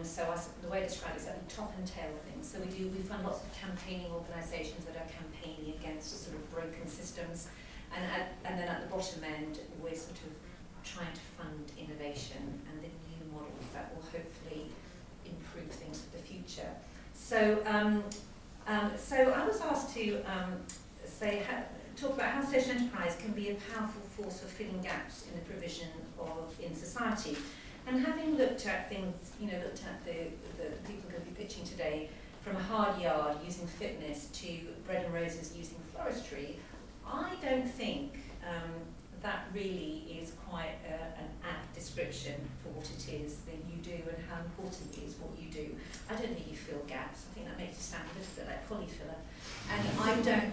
and so the way I describe it is that we top and tail things. So we fund lots of campaigning organisations that are campaigning against sort of broken systems, and then at the bottom end we're sort of trying to fund innovation and the new models that will hopefully improve things for the future. So so I was asked to talk about how social enterprise can be a powerful force for filling gaps in the provision in society. And having looked at things, looked at the people going to be pitching today, from a hard yard using fitness to bread and roses using floristry, I don't think that really is quite an apt description for what it is that you do and how important it is what you do. I don't think you fill gaps. I think that makes you sound a little bit like polyfiller. And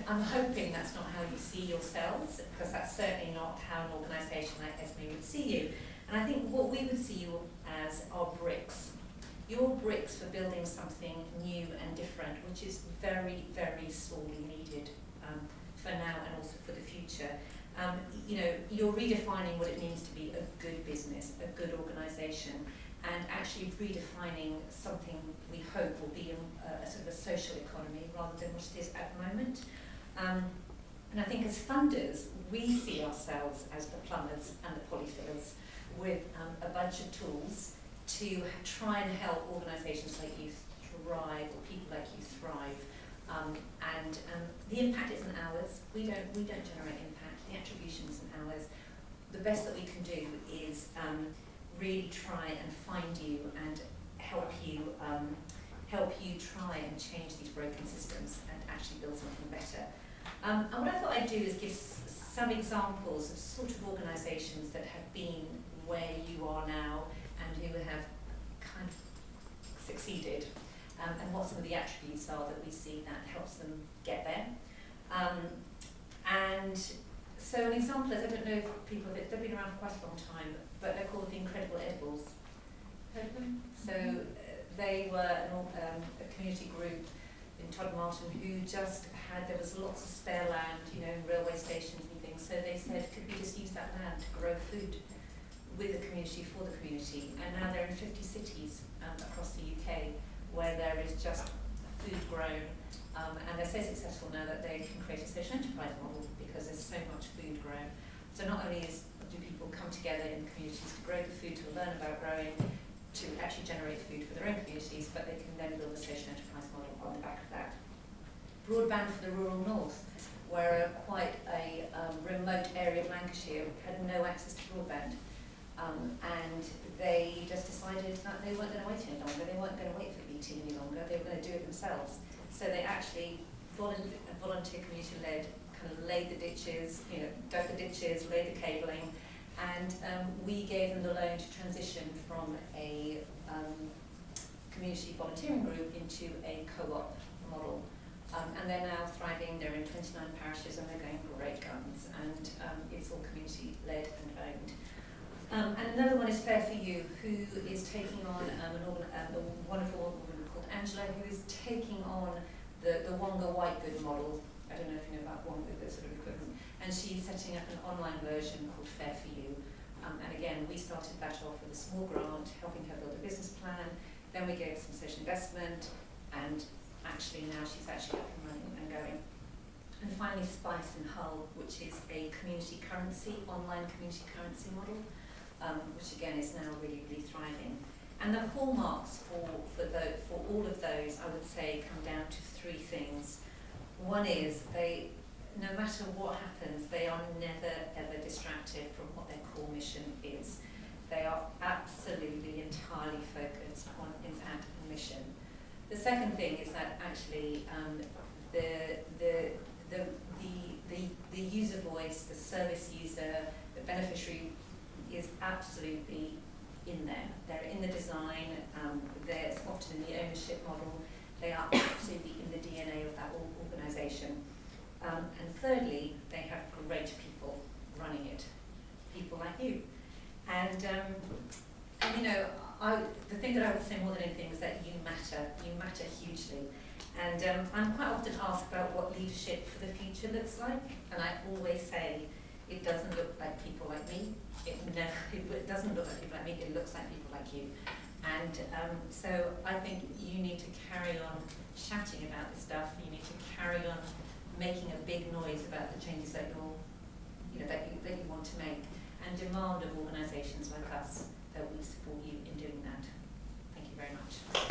I'm hoping that's not how you see yourselves, because that's certainly not how an organisation like Esmee would see you. And I think what we would see you as are bricks. You're bricks for building something new and different, which is very, very sorely needed for now and also for the future. You're redefining what it means to be a good business, a good organisation, and actually redefining something we hope will be a sort of a social economy rather than what it is at the moment. And I think as funders, we see ourselves as the plumbers and the polyfillers with a bunch of tools to try and help organisations like you thrive, or people like you thrive. And the impact isn't ours. We don't generate impact. The attribution isn't ours. The best that we can do is really try and find you and help you try and change these broken systems and actually build something better. And what I thought I'd do is give some examples of sort of organisations that have been where you are now and who have kind of succeeded, and what some of the attributes are that we see that helps them get there. And so an example is, I don't know if people, they've been around for quite a long time, but they're called the Incredible Edibles. Heard of them? So they were a community group in Todmarton who just there was lots of spare land, railway stations and things, so they said, could we just use that land to grow food with the community, for the community? And now they're in 50 cities across the UK where there is just food grown, and they're so successful now that they can create a social enterprise model because there's so much food grown. So not only do people come together in communities to grow the food, to learn about growing, to actually generate food for their own communities, but they can then build a social enterprise model on the back of that. Broadband for the rural north, where quite a remote area of Lancashire had no access to broadband. And they just decided that they weren't going to wait any longer. They weren't going to wait for BT any longer. They were going to do it themselves. So they actually, volunteer community-led, kind of laid the ditches, dug the ditches, laid the cabling, and we gave them the loan to transition from a community volunteering group into a co-op model. And they're now thriving. They're in 29 parishes and they're going great guns. And it's all community-led and owned. And another one is Fair For You, who is taking on a wonderful woman called Angela, who is taking on the Wonga Whitegood model. I don't know if you know about Wonga, the sort of equivalent. And she's setting up an online version called Fair For You. And again, we started that off with a small grant, helping her build a business plan. Then we gave some social investment, and actually now she's actually up and running and going. And finally, Spice in Hull, which is a community currency, online community currency model, which again is now really, really thriving. And the hallmarks for all of those, I would say, come down to three things. One is no matter what happens, they are never ever distracted from what their core mission is. They are absolutely entirely focused on impact and mission. The second thing is that actually the user voice, the service user, the beneficiary is absolutely in there. They're in the design, they're often in the ownership model, they are absolutely in the DNA of that organisation. And thirdly, they have great people running it, people like you. And the thing that I would say more than anything is that you matter hugely. And I'm quite often asked about what leadership for the future looks like, and I always say it doesn't look like people like me. It doesn't look like people like me, it looks like people like you. And so I think you need to carry on chatting about this stuff. You need to carry on making a big noise about the changes that that you want to make, and demand of organisations like us that we support you in doing that. Thank you very much.